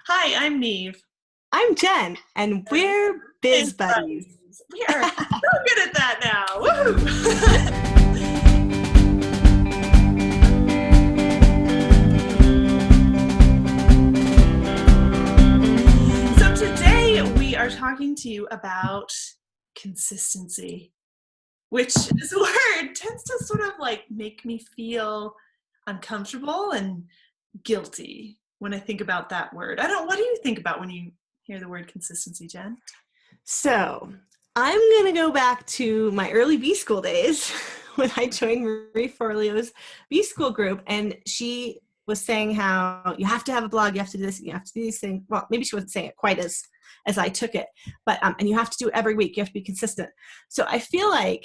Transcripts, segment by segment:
Hi, I'm Niamh. I'm Jen, and we're Biz And Buddies. we are so good at that now. Woohoo! So today we are talking to you about consistency, which this word tends to sort of like make me feel uncomfortable and guilty when I think about that word. What do you think about when you hear the word consistency, Jen? So I'm going to go back to my early B school days when I joined Marie Forleo's B school group, and she was saying how you have to have a blog, you have to do this, you have to do these things. Well, maybe she wasn't saying it quite as I took it, but and you have to do it every week. You have to be consistent. So I feel like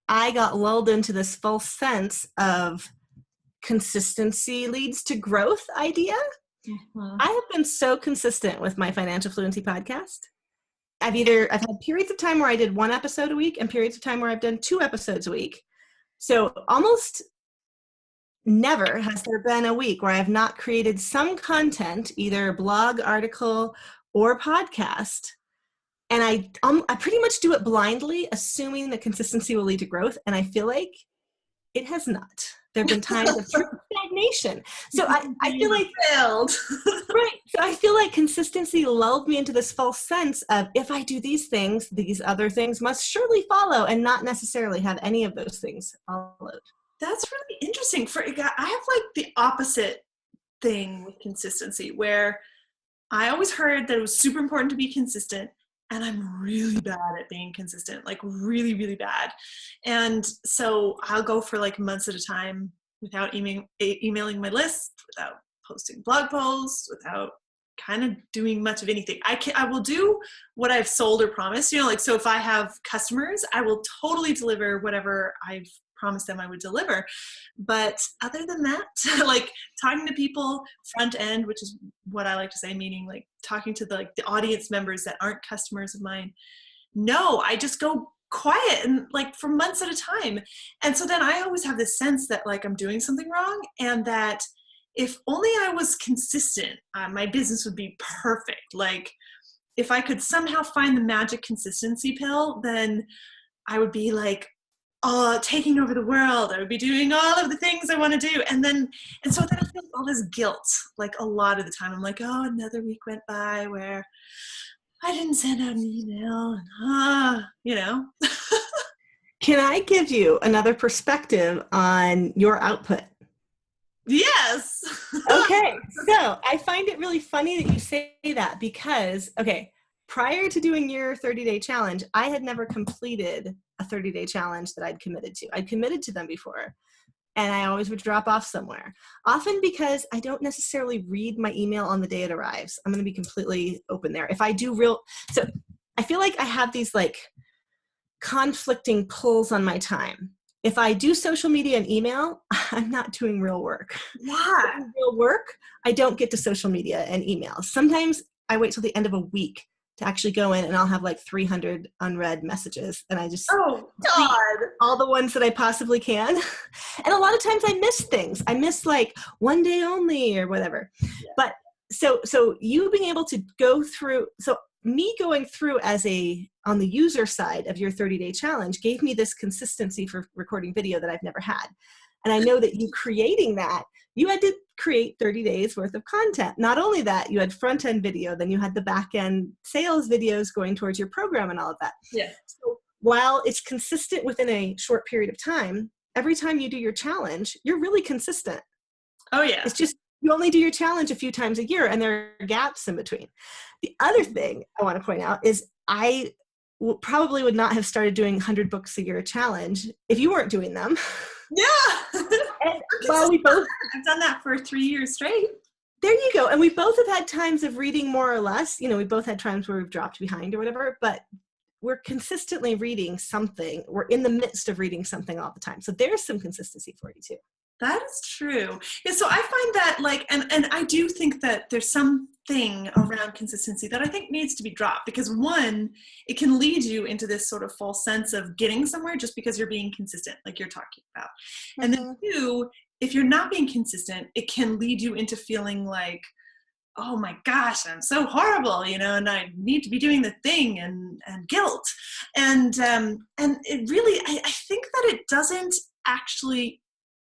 I got lulled into this false sense of consistency leads to growth idea. Mm-hmm. I have been so consistent with my financial fluency podcast. I've had periods of time where I did one episode a week and periods of time where I've done 2 episodes a week. So almost never has there been a week where I've not created some content, either blog, article, or podcast. And I pretty much do it blindly, assuming that consistency will lead to growth. And I feel like it has not. There have been times of true stagnation. So I feel like failed. right. So I feel like consistency lulled me into this false sense of if I do these things, these other things must surely follow, and not necessarily have any of those things followed. That's really interesting. I have like the opposite thing with consistency, where I always heard that it was super important to be consistent, and I'm really bad at being consistent, like really, really bad. And so I'll go for like months at a time without emailing my list, without posting blog posts, without kind of doing much of anything. I will do what I've sold or promised, like, so if I have customers, I will totally deliver whatever I've promised them I would deliver. But other than that, like talking to people front end, which is what I like to say, meaning like talking to the audience members that aren't customers of mine. No, I just go quiet and like for months at a time. And so then I always have this sense that like I'm doing something wrong, and that if only I was consistent, my business would be perfect. Like if I could somehow find the magic consistency pill, then I would be like, taking over the world. I would be doing all of the things I want to do. And so then I feel all this guilt, like a lot of the time. I'm like, oh, another week went by where I didn't send out an email. And, Can I give you another perspective on your output? Yes. Okay, so I find it really funny that you say that because, prior to doing your 30-day challenge, I had never completed a 30-day challenge that I'd committed to. I'd committed to them before, and I always would drop off somewhere, often because I don't necessarily read my email on the day it arrives. I'm going to be completely open there. If I do so I feel like I have these like conflicting pulls on my time. If I do social media and email, I'm not doing real work. Yeah. Real work, I don't get to social media and emails. Sometimes I wait till the end of a week to actually go in, and I'll have like 300 unread messages, and I just all the ones that I possibly can. And a lot of times I miss things. I miss like one day only or whatever. Yeah. But so you being able to go through, so me going through on the user side of your 30-day challenge gave me this consistency for recording video that I've never had. And I know that you creating that, you had to create 30 days worth of content. Not only that, you had front-end video, then you had the back-end sales videos going towards your program and all of that. Yeah. So while it's consistent within a short period of time, every time you do your challenge, you're really consistent. Oh, yeah. It's just you only do your challenge a few times a year, and there are gaps in between. The other thing I want to point out is I probably would not have started doing 100 books a year challenge if you weren't doing them. Yeah. And while we both, I've done that for 3 years straight. There you go. And we both have had times of reading more or less. We both had times where we've dropped behind or whatever, but we're consistently reading something. We're in the midst of reading something all the time. So there's some consistency for you too. That is true. Yeah, so I find that like, and I do think that there's something around consistency that I think needs to be dropped, because one, it can lead you into this sort of false sense of getting somewhere just because you're being consistent, like you're talking about. Mm-hmm. And then two, if you're not being consistent, it can lead you into feeling like oh my gosh, I'm so horrible, and I need to be doing the thing, and guilt. And it really, I think that it doesn't actually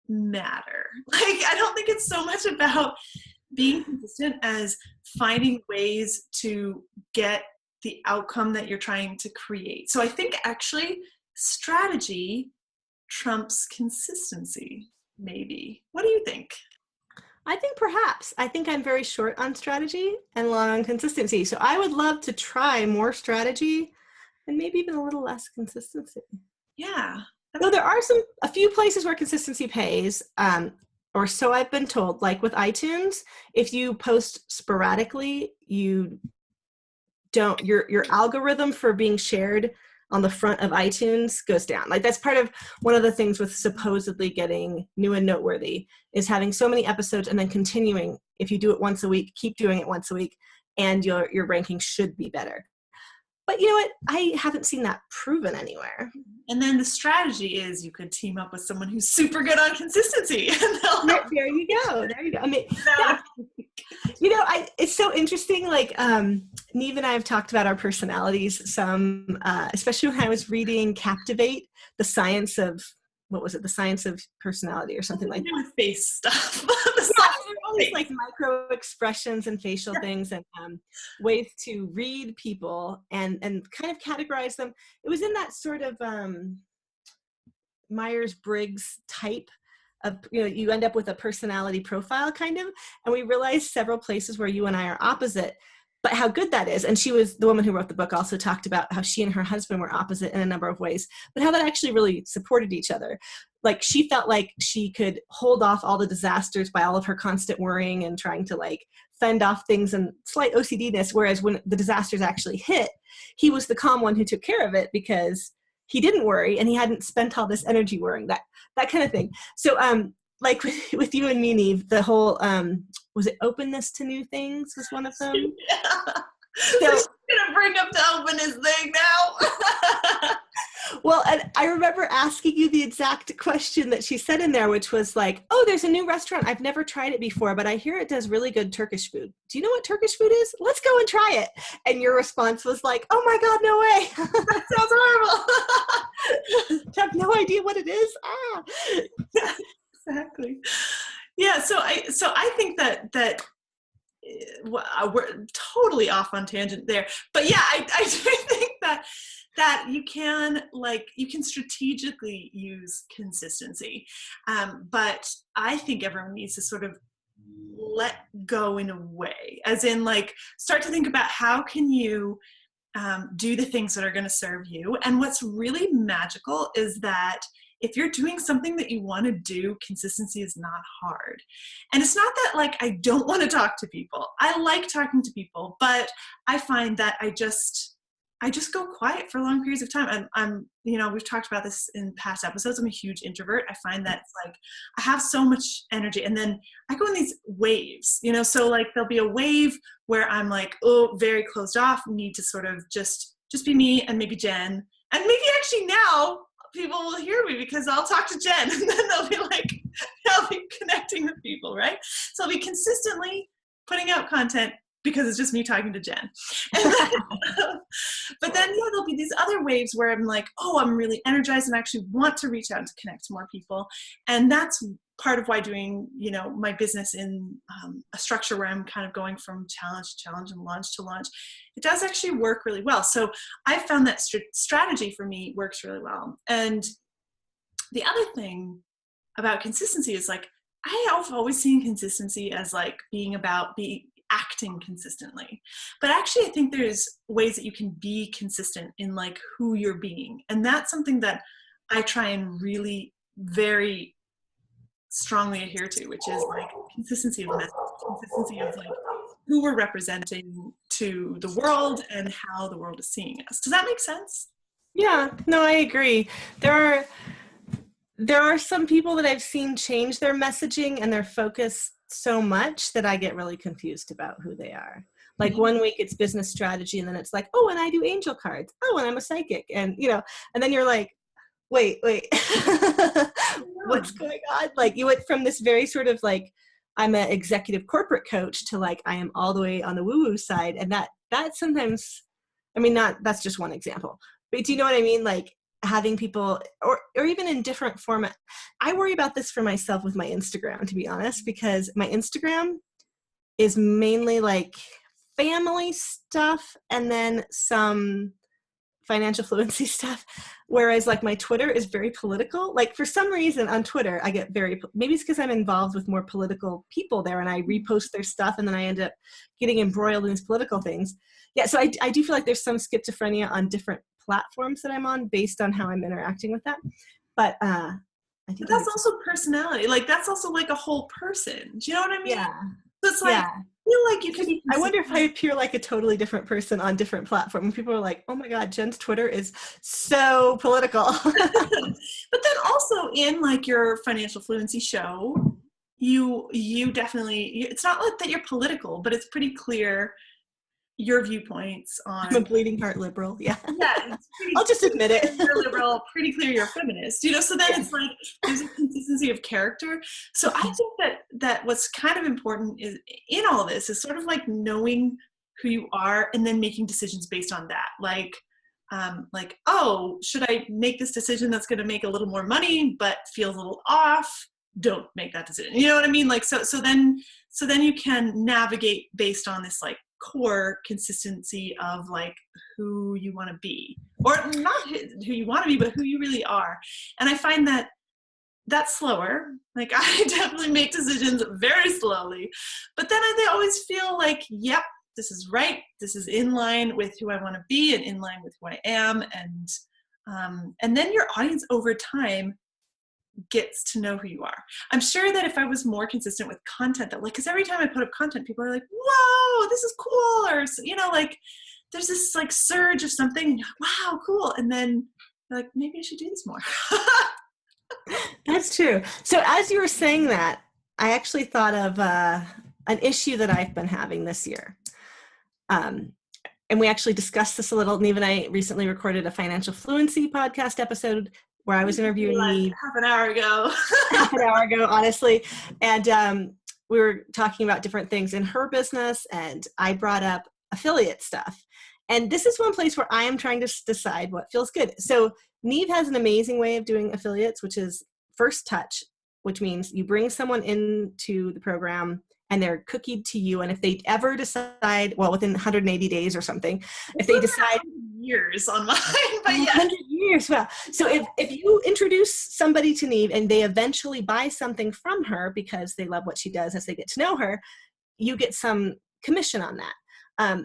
matter. Like, I don't think it's so much about being consistent as finding ways to get the outcome that you're trying to create. So I think actually strategy trumps consistency, maybe. What do you think? I think perhaps. I think I'm very short on strategy and long on consistency. So I would love to try more strategy and maybe even a little less consistency. Yeah. Though there are a few places where consistency pays, or so I've been told, like with iTunes, if you post sporadically, your algorithm for being shared on the front of iTunes goes down. Like, that's part of one of the things with supposedly getting new and noteworthy, is having so many episodes and then continuing. If you do it once a week, keep doing it once a week, and your ranking should be better. But you know what? I haven't seen that proven anywhere. And then the strategy is you could team up with someone who's super good on consistency. There you go. There you go. I mean, yeah. It's so interesting. Like, Niamh and I have talked about our personalities some, especially when I was reading Captivate, the science of, what was it? The science of personality or something like that. Face stuff. All these like micro expressions and facial things, and ways to read people and kind of categorize them. It was in that sort of Myers-Briggs type of, you end up with a personality profile kind of, and we realized several places where you and I are opposite, but how good that is. And she was the woman who wrote the book, also talked about how she and her husband were opposite in a number of ways, but how that actually really supported each other. Like, she felt like she could hold off all the disasters by all of her constant worrying and trying to like fend off things and slight OCD-ness. Whereas when the disasters actually hit, he was the calm one who took care of it because he didn't worry and he hadn't spent all this energy worrying, that kind of thing. So, like with you and me, Niamh, the whole, was it openness to new things was one of them? Yeah. So she's gonna bring up the openness thing now. Well, and I remember asking you the exact question that she said in there, which was like, oh, there's a new restaurant. I've never tried it before, but I hear it does really good Turkish food. Do you know what Turkish food is? Let's go and try it. And your response was like, oh my God, no way. That sounds horrible. I have no idea what it is. Exactly. Yeah. So I think that we're totally off on tangent there, but yeah, I do think that you can strategically use consistency, but I think everyone needs to sort of let go in a way, as in like start to think about how can you do the things that are going to serve you. And what's really magical is that if you're doing something that you want to do, consistency is not hard. And it's not that like I don't want to talk to people. I like talking to people, but I find that I just go quiet for long periods of time. I'm we've talked about this in past episodes. I'm a huge introvert. I find that it's like I have so much energy, and then I go in these waves, so like there'll be a wave where I'm like, oh, very closed off, need to sort of just be me and maybe Jen. And maybe actually now people will hear me because I'll talk to Jen and then they'll be like, I'll be connecting with people, right? So I'll be consistently putting out content because it's just me talking to Jen. But then there'll be these other waves where I'm like, oh, I'm really energized and actually want to reach out and to connect to more people. And that's part of why doing, my business in a structure where I'm kind of going from challenge to challenge and launch to launch, it does actually work really well. So I found that strategy for me works really well. And the other thing about consistency is like, I have always seen consistency as like being about acting consistently. But actually, I think there's ways that you can be consistent in like who you're being. And that's something that I try and really very strongly adhere to, which is like consistency of message, consistency of like who we're representing to the world and how the world is seeing us. Does that make sense? Yeah, no, I agree. There are some people that I've seen change their messaging and their focus so much that I get really confused about who they are. Like one week it's business strategy, and then it's like, oh, and I do angel cards. Oh, and I'm a psychic. And, and then you're like, wait, what's going on? Like you went from this very sort of like I'm an executive corporate coach to like, I am all the way on the woo-woo side. And that sometimes, I mean, that's just one example, but do you know what I mean? Like having people or even in different format. I worry about this for myself with my Instagram, to be honest, because my Instagram is mainly like family stuff and then some financial fluency stuff, whereas like my Twitter is very political. Like for some reason on Twitter I get maybe it's because I'm involved with more political people there and I repost their stuff and then I end up getting embroiled in these political things. Yeah, so I do feel like there's some schizophrenia on different platforms that I'm on based on how I'm interacting with that. But I think but that's also personality. Like that's also like a whole person. Do you know what I mean? Yeah. So it's like, I feel like you could be. I wonder if I appear like a totally different person on different platforms. People are like, "Oh my God, Jen's Twitter is so political." But then also in like your financial fluency show, you definitely. It's not like that you're political, but it's pretty clear your viewpoints on. I'm a bleeding heart liberal. Yeah. Yeah. I'll just admit it. You're liberal, pretty clear you're a feminist, you know, so then it's like there's a consistency of character. So I think that what's kind of important is in all this is sort of like knowing who you are and then making decisions based on that. Like, oh, should I make this decision that's going to make a little more money but feels a little off? Don't make that decision. You know what I mean? Like, so then you can navigate based on this like core consistency of like who you want to be, or not who you want to be, but who you really are. And I find that that's slower. Like I definitely make decisions very slowly, but then they always feel like, yep, this is right. This is in line with who I want to be and in line with who I am. And then your audience over time gets to know who you are. I'm sure that if I was more consistent with content, that like, because every time I put up content, people are like, whoa, this is cool, or you know, like there's this like surge of something and you're like, wow, cool, and then you're like, maybe I should do this more. That's true. So as you were saying that, I actually thought of an issue that I've been having this year. And we actually discussed this a little. Niamh and I recently recorded a financial fluency podcast episode where I was interviewing Niamh half an hour ago, honestly. And we were talking about different things in her business, and I brought up affiliate stuff. And this is one place where I am trying to decide what feels good. So Niamh has an amazing way of doing affiliates, which is first touch, which means you bring someone into the program and they're cookied to you. And if they ever decide, well, within 180 days or something, if they decide years on mine, but yeah. 100 years. Well, so if you introduce somebody to Niamh and they eventually buy something from her because they love what she does as they get to know her, you get some commission on that.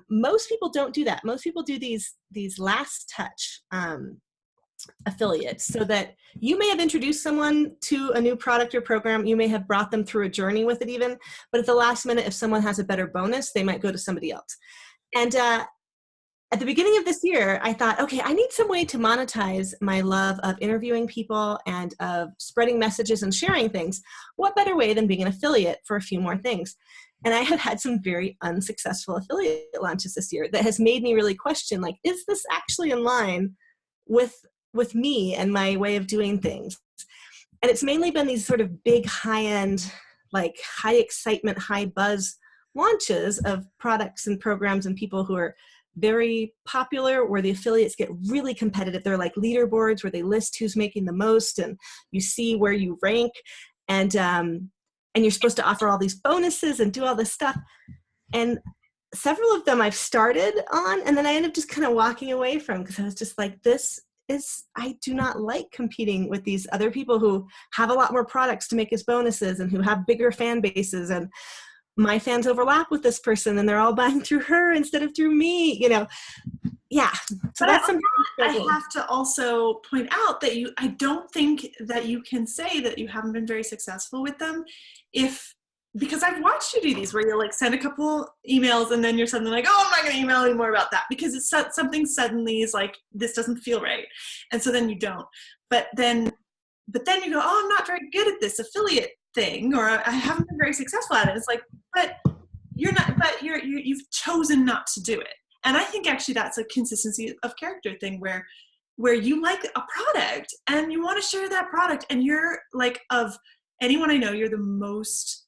Most people don't do that. Most people do these last touch affiliates, so that you may have introduced someone to a new product or program, you may have brought them through a journey with it even, but at the last minute, if someone has a better bonus, they might go to somebody else. And at the beginning of this year, I thought, okay, I need some way to monetize my love of interviewing people and of spreading messages and sharing things. What better way than being an affiliate for a few more things? And I have had some very unsuccessful affiliate launches this year that has made me really question, like, is this actually in line with me and my way of doing things? And it's mainly been these sort of big high-end, like high excitement, high buzz launches of products and programs and people who are very popular, where the affiliates get really competitive. They're like leaderboards where they list who's making the most and you see where you rank, and you're supposed to offer all these bonuses and do all this stuff. And several of them I've started on, and then I ended up just kind of walking away from, because I was just like, I do not like competing with these other people who have a lot more products to make as bonuses and who have bigger fan bases, and my fans overlap with this person and they're all buying through her instead of through me, you know. Yeah. So that's something I have to also point out that I don't think that you can say that you haven't been very successful with them, because I've watched you do these where you'll like send a couple emails and then you're suddenly like, oh, I'm not going to email anymore about that, because it's something suddenly is like, this doesn't feel right. And so then you don't. But then you go, oh, I'm not very good at this affiliate thing, or I haven't been very successful at it. It's like, but you've chosen not to do it. And I think actually that's a consistency of character thing where you like a product and you want to share that product, and you're like, of anyone I know, you're the most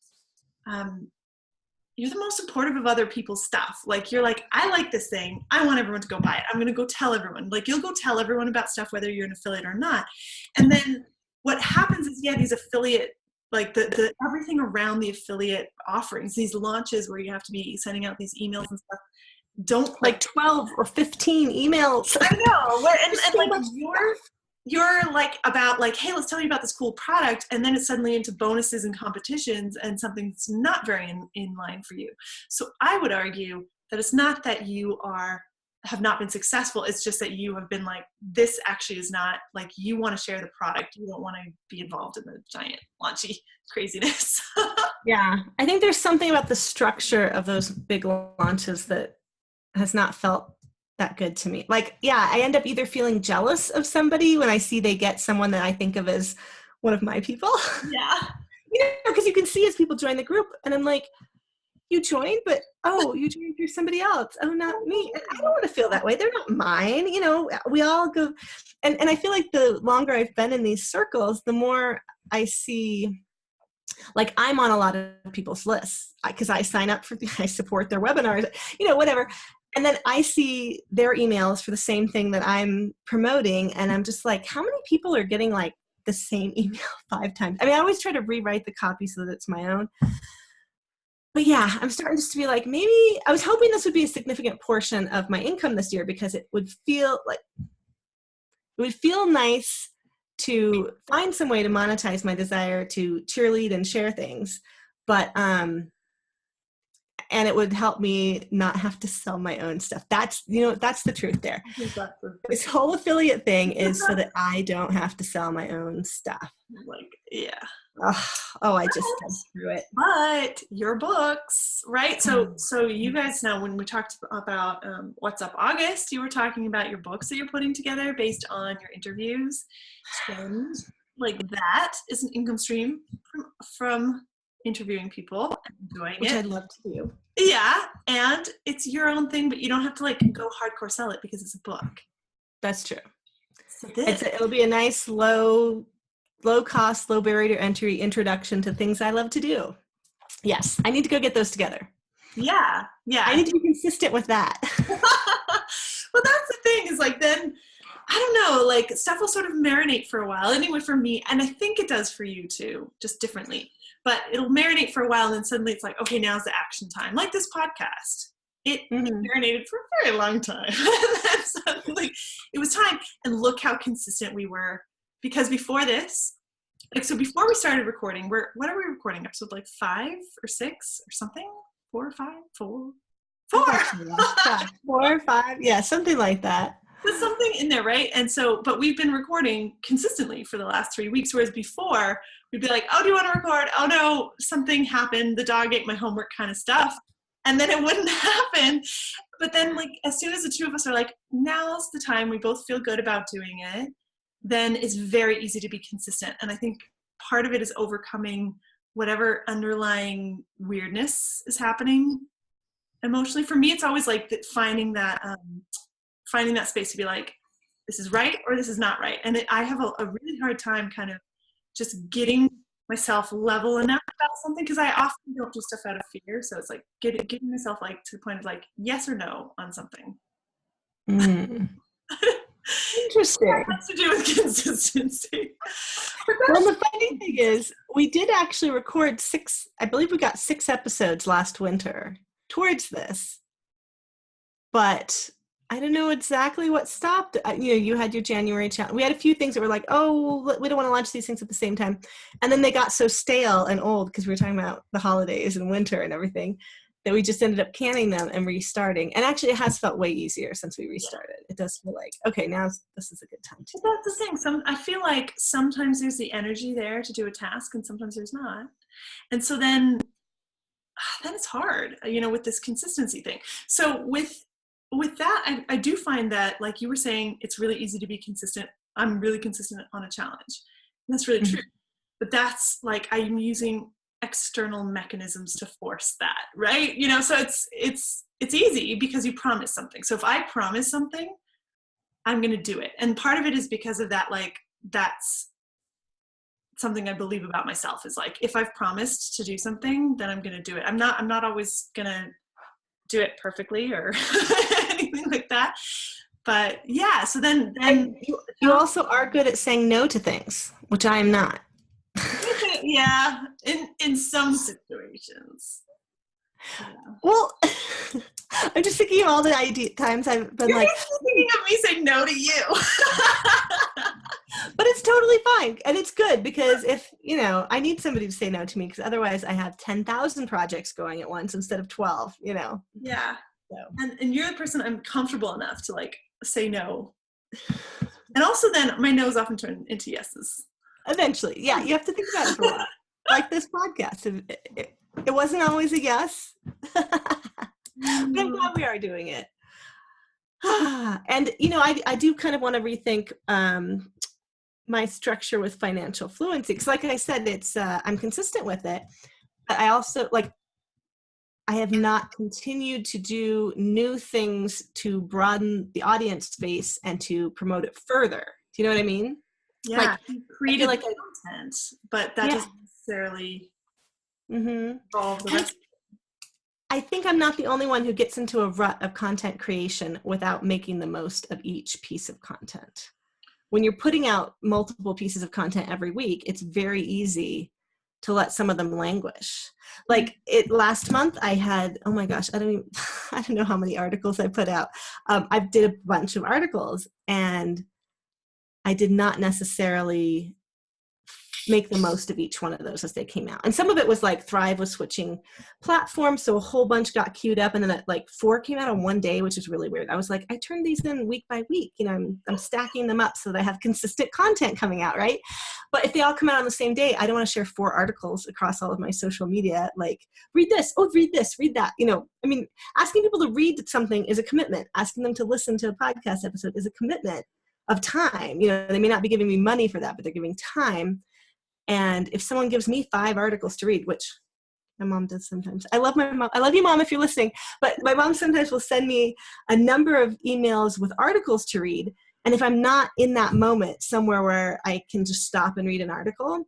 you're the most supportive of other people's stuff. Like, you're like, I like this thing. I want everyone to go buy it. I'm going to go tell everyone. Like, you'll go tell everyone about stuff, whether you're an affiliate or not. And then what happens is, these affiliate, like the everything around the affiliate offerings, these launches where you have to be sending out these emails and stuff, don't like 12 or 15 emails. I know. And like you're like about like, hey, let's tell you about this cool product, and then it's suddenly into bonuses and competitions and something that's not very in line for you. So I would argue that it's not that you have not been successful, it's just that you have been like, this actually is not, like, you want to share the product, you don't want to be involved in the giant launchy craziness. Yeah, I think there's something about the structure of those big launches that has not felt that good to me. Like, yeah, I end up either feeling jealous of somebody when I see they get someone that I think of as one of my people. Yeah. Because you can see as people join the group, and I'm like, you joined, but you joined through somebody else. Oh, not me. And I don't want to feel that way. They're not mine. We all go. And I feel like the longer I've been in these circles, the more I see, like, I'm on a lot of people's lists because I sign up I support their webinars, whatever. And then I see their emails for the same thing that I'm promoting. And I'm just like, how many people are getting like the same email 5 times? I mean, I always try to rewrite the copy so that it's my own. But yeah, I'm starting just to be like, maybe I was hoping this would be a significant portion of my income this year, because it would feel nice to find some way to monetize my desire to cheerlead and share things. But, and it would help me not have to sell my own stuff. That's the truth there. This whole affiliate thing is so that I don't have to sell my own stuff. Like, yeah. I just went through it. But your books, right? So you guys know, when we talked about What's Up August, you were talking about your books that you're putting together based on your interviews. And like, that is an income stream from interviewing people and enjoying Which it. I'd love to do. Yeah, and it's your own thing, but you don't have to like go hardcore sell it because it's a book. That's true. So it'll be a nice low cost, low barrier to entry introduction to things I love to do. Yes, I need to go get those together. Yeah. I need to be consistent with that. Well, that's the thing, is like, then I don't know, like, stuff will sort of marinate for a while. Anyway, for me, and I think it does for you too, just differently. But it'll marinate for a while, and then suddenly it's like, okay, now's the action time. Like this podcast. It marinated for a very long time. And then suddenly it was time. And look how consistent we were. Because before this, before we started recording, what are we recording? Episode like 5 or 6 or something? 4 or 5? 4? 4! 4 or 5? Yeah, something like that. There's something in there, right? And so, but we've been recording consistently for the last 3 weeks, whereas before we'd be like, oh, do you want to record? Oh no, something happened. The dog ate my homework kind of stuff. And then it wouldn't happen. But then, like, as soon as the two of us are like, now's the time, we both feel good about doing it, then it's very easy to be consistent. And I think part of it is overcoming whatever underlying weirdness is happening emotionally. For me, it's always like finding that space to be like, this is right or this is not right. And I have a really hard time kind of just getting myself level enough about something, because I often don't do stuff out of fear. So it's like getting myself like to the point of like yes or no on something. Interesting. That has to do with consistency. Well, the funny thing is, we did actually record 6, I believe we got 6 episodes last winter towards this. But I don't know exactly what stopped. You had your January challenge. We had a few things that were like, oh, we don't want to launch these things at the same time. And then they got so stale and old because we were talking about the holidays and winter and everything that we just ended up canning them and restarting. And actually, it has felt way easier since we restarted. It does feel like, okay, now this is a good time. But that's the thing. I feel like sometimes there's the energy there to do a task and sometimes there's not. And so then it's hard, with this consistency thing. So with that, I do find that, like you were saying, it's really easy to be consistent. I'm really consistent on a challenge. And that's really true. But that's like, I'm using external mechanisms to force that, right? So it's easy because you promise something. So if I promise something, I'm going to do it. And part of it is because of that, like, that's something I believe about myself is like, if I've promised to do something, then I'm going to do it. I'm not always going to do it perfectly or anything like that. But yeah, so then you also are good at saying no to things, which I am not. Yeah, in some situations. Yeah. Well, I'm just thinking of all the times I've been like, thinking of me saying no to you. But it's totally fine. And it's good because if, I need somebody to say no to me because otherwise I have 10,000 projects going at once instead of 12, Yeah. So. And you're the person I'm comfortable enough to like say no. And also then my no's often turn into yeses. Eventually. Yeah. You have to think about it for a while. Like this podcast. It wasn't always a yes. But I'm glad we are doing it. And, I do kind of want to rethink my structure with financial fluency. Because like I said, it's I'm consistent with it. But I also, I have not continued to do new things to broaden the audience base and to promote it further. Do you know what I mean? Yeah, created content, but that doesn't necessarily involve the rest. I think I'm not the only one who gets into a rut of content creation without making the most of each piece of content. When you're putting out multiple pieces of content every week, it's very easy to let some of them languish. Like last month I had, oh my gosh, I don't know how many articles I put out. I did a bunch of articles and I did not necessarily make the most of each one of those as they came out. And some of it was like Thrive was switching platforms, so a whole bunch got queued up, and then 4 came out on one day, which is really weird. I was like, I turned these in week by week. I'm stacking them up so that I have consistent content coming out, right? But if they all come out on the same day, I don't want to share 4 articles across all of my social media. Like, read this, read this, read that. Asking people to read something is a commitment. Asking them to listen to a podcast episode is a commitment of time. They may not be giving me money for that, but they're giving time. And if someone gives me 5 articles to read, which my mom does sometimes. I love my mom. I love you, Mom, if you're listening. But my mom sometimes will send me a number of emails with articles to read. And if I'm not in that moment somewhere where I can just stop and read an article,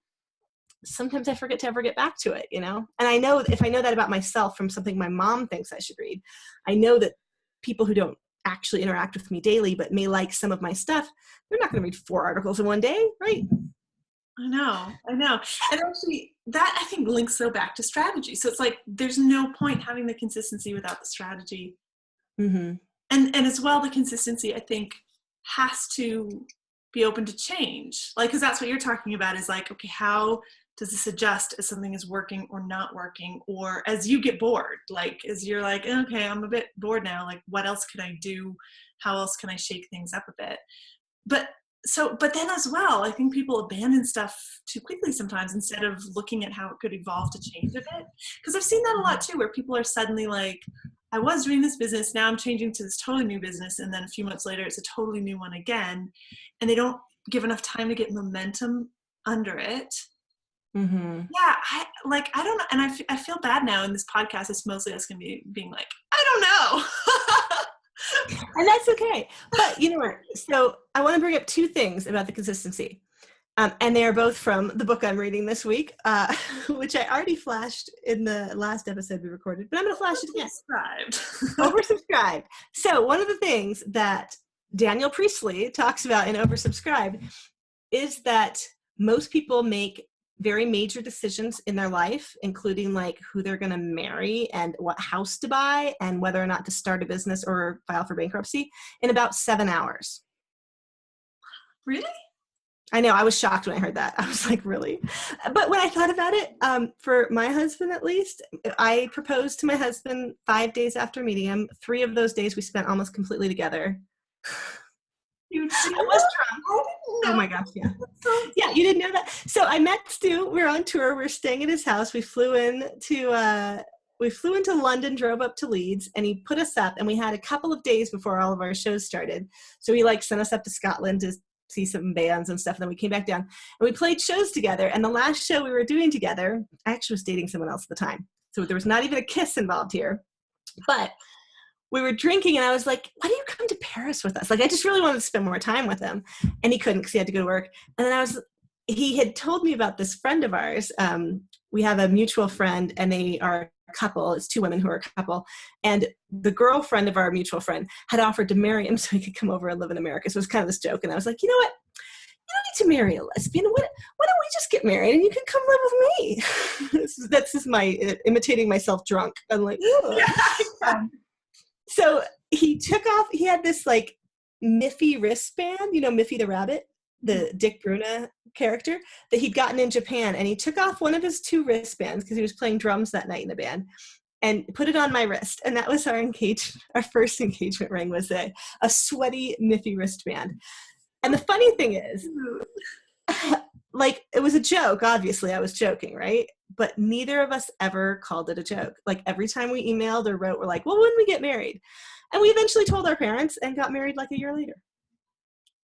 sometimes I forget to ever get back to it, And I know if I know that about myself from something my mom thinks I should read, I know that people who don't actually interact with me daily but may like some of my stuff, they're not going to read 4 articles in one day, right? I know. And actually that I think links so back to strategy. So it's like, there's no point having the consistency without the strategy. Mm-hmm. And as well, the consistency I think has to be open to change. Cause that's what you're talking about is like, okay, how does this adjust as something is working or not working? Or as you get bored, as you're like, okay, I'm a bit bored now. What else can I do? How else can I shake things up a bit? But then as well, I think people abandon stuff too quickly sometimes instead of looking at how it could evolve to change a bit. Because I've seen that a lot too, where people are suddenly like, I was doing this business, now I'm changing to this totally new business. And then a few months later, it's a totally new one again. And they don't give enough time to get momentum under it. Mm-hmm. Yeah, I don't know. And I feel bad now in this podcast. It's mostly us going to be being like, I don't know. And that's okay. But you know what? So I want to bring up 2 things about the consistency. And they are both from the book I'm reading this week, which I already flashed in the last episode we recorded, but I'm going to flash it again. Oversubscribed. So one of the things that Daniel Priestley talks about in Oversubscribed is that most people make very major decisions in their life, including who they're going to marry and what house to buy and whether or not to start a business or file for bankruptcy in about 7 hours. Really? I know. I was shocked when I heard that. I was like, really? But when I thought about it, for my husband, at least, I proposed to my husband 5 days after meeting him. 3 of those days we spent almost completely together. I was drunk. Oh my gosh, yeah. Yeah, you didn't know that? So I met Stu. We were on tour. We were staying at his house. We flew into London, drove up to Leeds, and he put us up, and we had a couple of days before all of our shows started. So he sent us up to Scotland to see some bands and stuff, and then we came back down, and we played shows together. And the last show we were doing together, I actually was dating someone else at the time. So there was not even a kiss involved here. But we were drinking, and I was like, why don't you come to Paris with us? I just really wanted to spend more time with him. And he couldn't because he had to go to work. And then I was he had told me about this friend of ours. We have a mutual friend, and they are a couple. It's two women who are a couple. And the girlfriend of our mutual friend had offered to marry him so he could come over and live in America. So it was kind of this joke. And I was like, you know what? You don't need to marry a lesbian. Why don't we just get married and you can come live with me? That's just my imitating myself drunk. I'm like, so he took off, he had this like Miffy wristband, you know, Miffy the rabbit, the Dick Bruna character that he'd gotten in Japan. And he took off one of his 2 wristbands because he was playing drums that night in a band and put it on my wrist. And that was our first engagement ring was a sweaty Miffy wristband. And the funny thing is, like, it was a joke, obviously, I was joking, right? But neither of us ever called it a joke. Like, every time we emailed or wrote, we're like, well, when we get married? And we eventually told our parents and got married like a year later.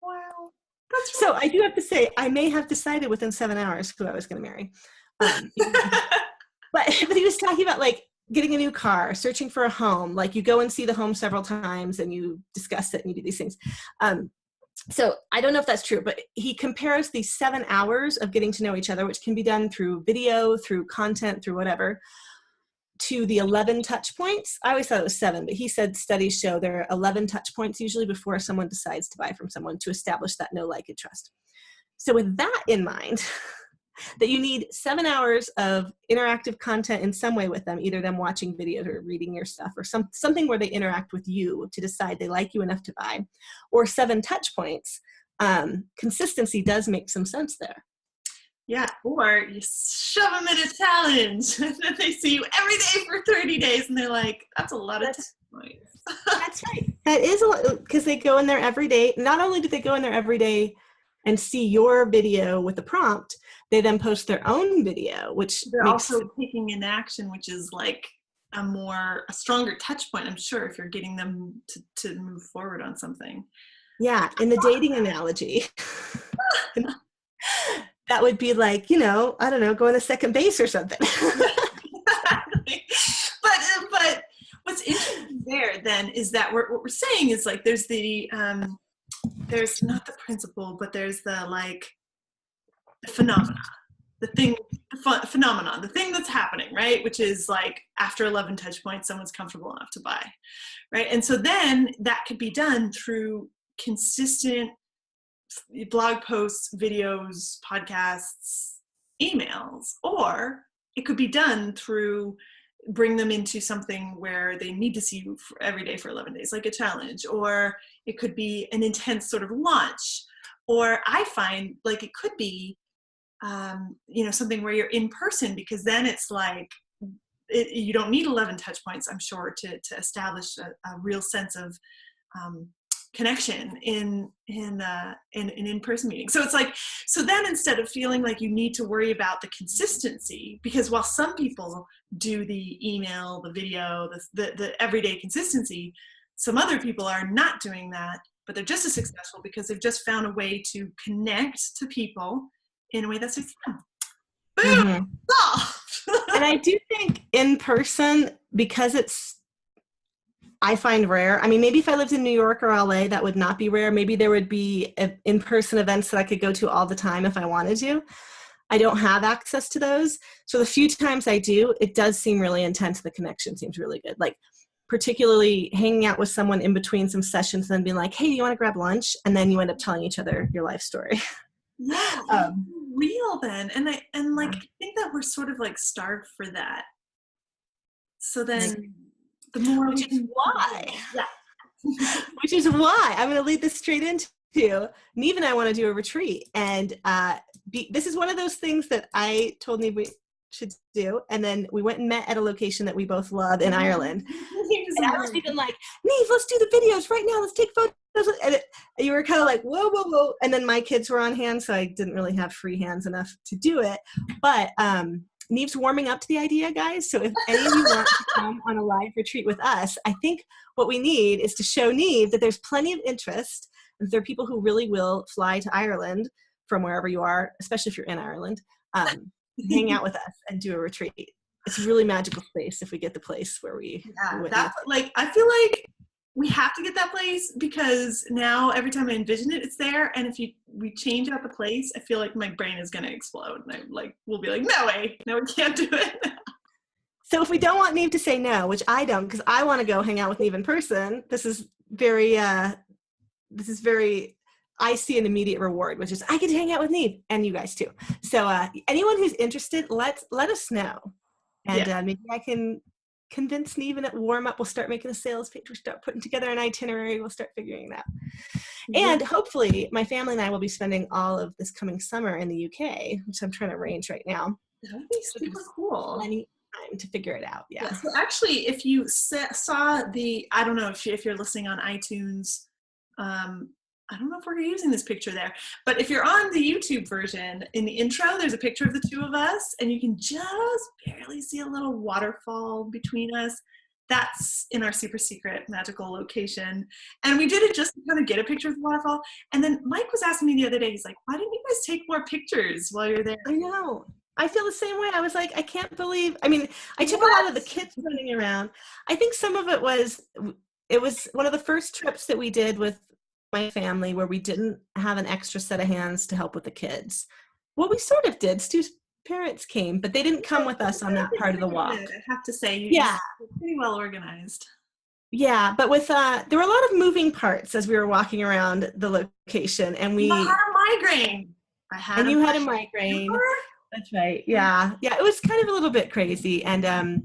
Wow. So I do have to say, I may have decided within 7 hours who I was going to marry. But he was talking about, like, getting a new car, searching for a home. Like, you go and see the home several times and you discuss it and you do these things. So I don't know if that's true, but he compares these 7 hours of getting to know each other, which can be done through video, through content, through whatever, to the 11 touch points. I always thought it was 7, but he said studies show there are 11 touch points usually before someone decides to buy from someone to establish that know, like, and trust. So with that in mind, that you need 7 hours of interactive content in some way with them, either them watching videos or reading your stuff or something where they interact with you to decide they like you enough to buy, or 7 touch points. Consistency does make some sense there. Yeah, or you shove them in a challenge and then they see you every day for 30 days and they're like, that's a lot of touch points. That's right. That is a lot, because they go in there every day. Not only do they go in there every day and see your video with the prompt, they then post their own video, which they're also taking an action, which is like a stronger touch point, I'm sure, if you're getting them to move forward on something. Yeah, in the dating analogy, that would be like, you know, I don't know, going to second base or something. But what's interesting there then is that what we're saying is like there's there's not the principle, but there's the like the phenomenon, the thing that's happening, right? Which is like after 11 touch points, someone's comfortable enough to buy, right? And so then that could be done through consistent blog posts, videos, podcasts, emails, or it could be done through bring them into something where they need to see you every day for 11 days, like a challenge, or it could be an intense sort of launch, or I find like it could be, you know, something where you're in person, because then it's like, you don't need 11 touch points, I'm sure, to establish a real sense of connection in an in-person meeting. So it's like, so then instead of feeling like you need to worry about the consistency, because while some people do the email, the video, the everyday consistency, some other people are not doing that, but they're just as successful because they've just found a way to connect to people in a way that's like, boom, mm-hmm. And I do think in person, because I find rare. I mean, maybe if I lived in New York or LA, that would not be rare. Maybe there would be in-person events that I could go to all the time if I wanted to. I don't have access to those. So the few times I do, it does seem really intense. The connection seems really good. Like particularly hanging out with someone in between some sessions and then being like, hey, do you want to grab lunch? And then you end up telling each other your life story. Yeah, real then. And I think that we're sort of like starved for that. So then the more which is why I'm going to lead this straight into Niamh and I want to do a retreat, and this is one of those things that I told Niamh we should do, and then we went and met at a location that we both love in Ireland. And I was even like, Niamh, let's do the videos right now, let's take photos, and you were kind of like, whoa, and then my kids were on hand, so I didn't really have free hands enough to do it, but Niamh's warming up to the idea, guys. So if any of you want to come on a live retreat with us, I think what we need is to show Niamh that there's plenty of interest. And there are people who really will fly to Ireland from wherever you are, especially if you're in Ireland, hang out with us and do a retreat. It's a really magical place if we get the place where we. Yeah, I feel like we have to get that place because now every time I envision it, it's there. And if we change out the place, I feel like my brain is going to explode. And we'll be like, no way, no, we can't do it. So if we don't want Niamh to say no, which I don't, because I want to go hang out with Niamh in person, this is very, I see an immediate reward, which is I get to hang out with Niamh and you guys too. So anyone who's interested, let us know. And maybe I can convince Niamh, and at warm up, we'll start making a sales page. We'll start putting together an itinerary. We'll start figuring it out. Yeah. And hopefully my family and I will be spending all of this coming summer in the UK, which I'm trying to arrange right now. That would be super cool. Plenty of time to figure it out. Yeah. So actually, if you saw I don't know if you're listening on iTunes, I don't know if we're using this picture there, but if you're on the YouTube version, in the intro, there's a picture of the two of us, and you can just barely see a little waterfall between us. That's in our super secret magical location. And we did it just to kind of get a picture of the waterfall. And then Mike was asking me the other day, he's like, why didn't you guys take more pictures while you're there? I know. I feel the same way. I was like, I can't believe, I mean, I took a lot of the kids running around. I think some of it was one of the first trips that we did with my family where we didn't have an extra set of hands to help with the kids. Well, we sort of did. Stu's parents came, but they didn't come with us on that part of the walk. I have to say, you're pretty well organized. Yeah, but with there were a lot of moving parts as we were walking around the location, and I had a migraine. Had a migraine. That's right. Yeah. It was kind of a little bit crazy, and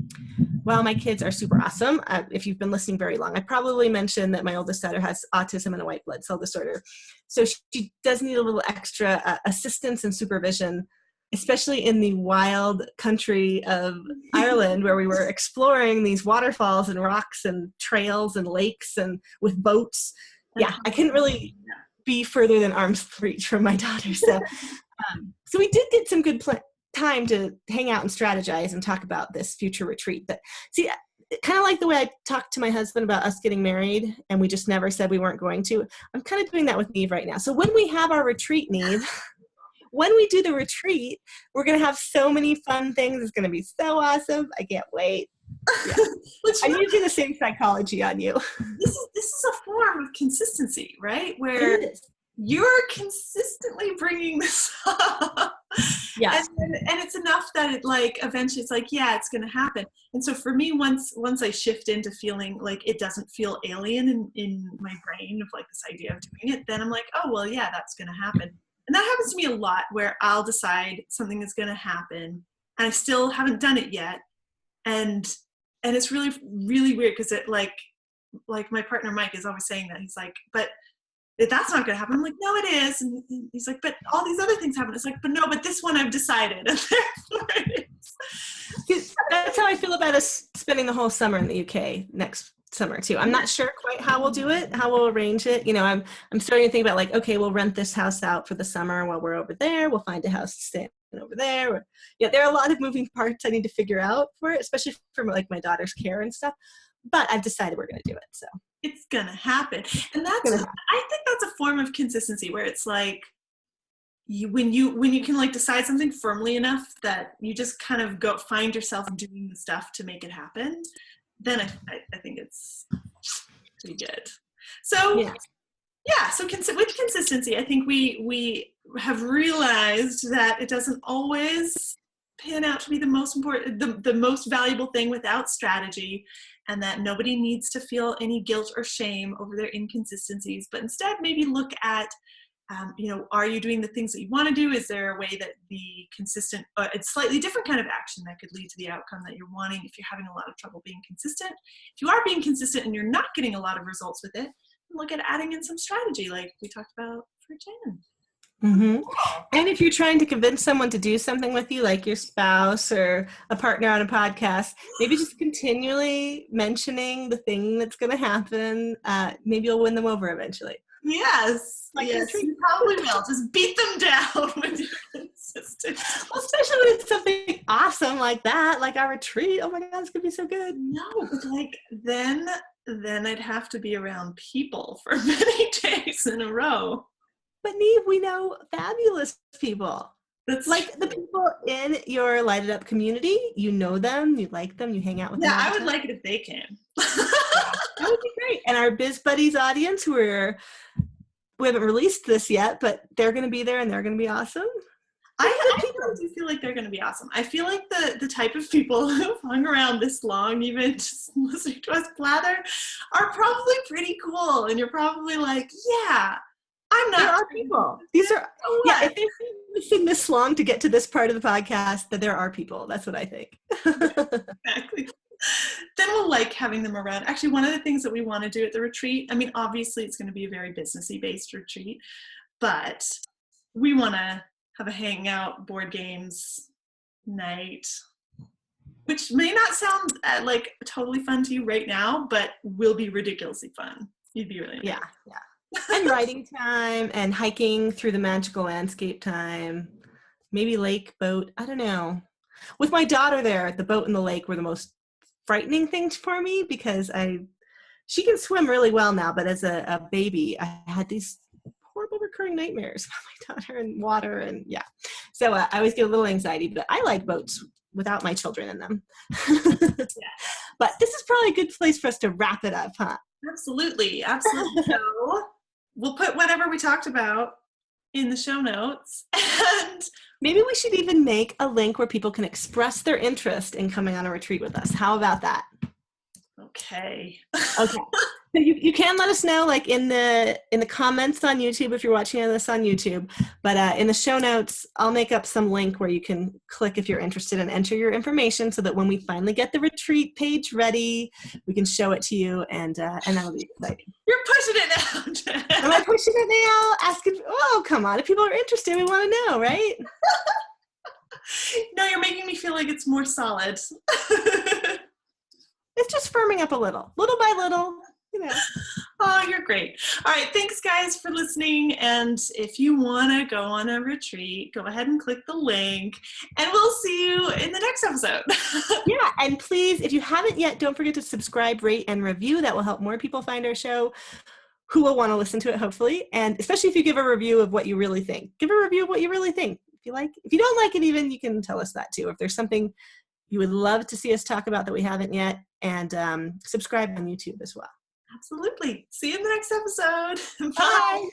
well, my kids are super awesome. If you've been listening very long, I probably mentioned that my oldest daughter has autism and a white blood cell disorder. So she does need a little extra assistance and supervision, especially in the wild country of Ireland, where we were exploring these waterfalls and rocks and trails and lakes and with boats. Yeah, I couldn't really be further than arm's reach from my daughter. So, so we did get some good time to hang out and strategize and talk about this future retreat. But see, kind of like the way I talked to my husband about us getting married and we just never said we weren't going to, I'm kind of doing that with Niamh right now. So when we have our retreat, Niamh, when we do the retreat, we're going to have so many fun things. It's going to be so awesome. I can't wait. Yeah. I'm using the same psychology on you. This is a form of consistency, right? Where you're consistently bringing this up. Yeah. And it's enough that it eventually it's it's going to happen. And so for me, once I shift into feeling like it doesn't feel alien in my brain of this idea of doing it, then I'm like, oh, well, yeah, that's going to happen. And that happens to me a lot where I'll decide something is going to happen and I still haven't done it yet. And it's really, really weird because it like my partner, Mike, is always saying that. He's like, but that's not going to happen. I'm like, no, it is. And he's like, but all these other things happen. It's like, but this one I've decided. And therefore it is. That's how I feel about us spending the whole summer in the UK next summer too. I'm not sure quite how we'll do it, how we'll arrange it. I'm starting to think about okay, we'll rent this house out for the summer while we're over there. We'll find a house to stay in over there. There are a lot of moving parts I need to figure out for it, especially for my daughter's care and stuff. But I've decided we're going to do it. So it's going to happen. And I think that's a form of consistency where it's when you can decide something firmly enough that you just kind of go find yourself doing the stuff to make it happen, then I think it's pretty good. So with consistency, I think we have realized that it doesn't always pan out to be the most important, the most valuable thing without strategy, and that nobody needs to feel any guilt or shame over their inconsistencies, but instead maybe look at, are you doing the things that you want to do? Is there a way that the consistent, it's slightly different kind of action that could lead to the outcome that you're wanting if you're having a lot of trouble being consistent? If you are being consistent and you're not getting a lot of results with it, look at adding in some strategy like we talked about for Jen. Mm-hmm. And if you're trying to convince someone to do something with you, like your spouse or a partner on a podcast, maybe just continually mentioning the thing that's going to happen. Maybe you'll win them over eventually. Yes. Yes, you probably will. Just beat them down when you're consistent. Well, especially when it's something awesome like that, like our retreat. Oh my God, it's going to be so good. No, but then I'd have to be around people for many days in a row. But Niamh, we know fabulous people. That's the people in your lighted up community. You know them, you like them, you hang out with them. Yeah, I would like it if they came. That would be great. And our Biz Buddies audience, we haven't released this yet, but they're going to be there and they're going to be awesome. I really do feel like they're going to be awesome. I feel like the type of people who've hung around this long, even just listening to us blather, are probably pretty cool. And you're probably like, yeah, I'm not. There are people. These are, yeah, if they've been listening this long to get to this part of the podcast, that there are people. That's what I think. Exactly. Then we'll like having them around. Actually, one of the things that we want to do at the retreat, I mean, obviously it's going to be a very businessy based retreat, but we want to have a hangout board games night, which may not sound like totally fun to you right now, but will be ridiculously fun. You'd be really yeah. And riding time and hiking through the magical landscape time, maybe lake, boat, I don't know. With my daughter there, the boat and the lake were the most frightening things for me because she can swim really well now, but as a baby, I had these horrible recurring nightmares about my daughter and water and yeah. So I always get a little anxiety, but I like boats without my children in them. Yeah. But this is probably a good place for us to wrap it up, huh? Absolutely. So we'll put whatever we talked about in the show notes, and maybe we should even make a link where people can express their interest in coming on a retreat with us. How about that? Okay. So you can let us know, like in the comments on YouTube if you're watching this on YouTube. But in the show notes, I'll make up some link where you can click if you're interested and enter your information, so that when we finally get the retreat page ready, we can show it to you, and that'll be exciting. You're pushing it now, Jen. Am I pushing it now? Asking? Oh, come on! If people are interested, we want to know, right? No, you're making me feel like it's more solid. It's just firming up a little by little. You know. Oh, you're great. All right. Thanks, guys, for listening. And if you want to go on a retreat, go ahead and click the link, and we'll see you in the next episode. Yeah. And please, if you haven't yet, don't forget to subscribe, rate, and review. That will help more people find our show who will want to listen to it, hopefully. And especially if you give a review of what you really think. Give a review of what you really think. If you don't like it even, you can tell us that too. If there's something you would love to see us talk about that we haven't yet, and subscribe on YouTube as well. Absolutely. See you in the next episode. Bye.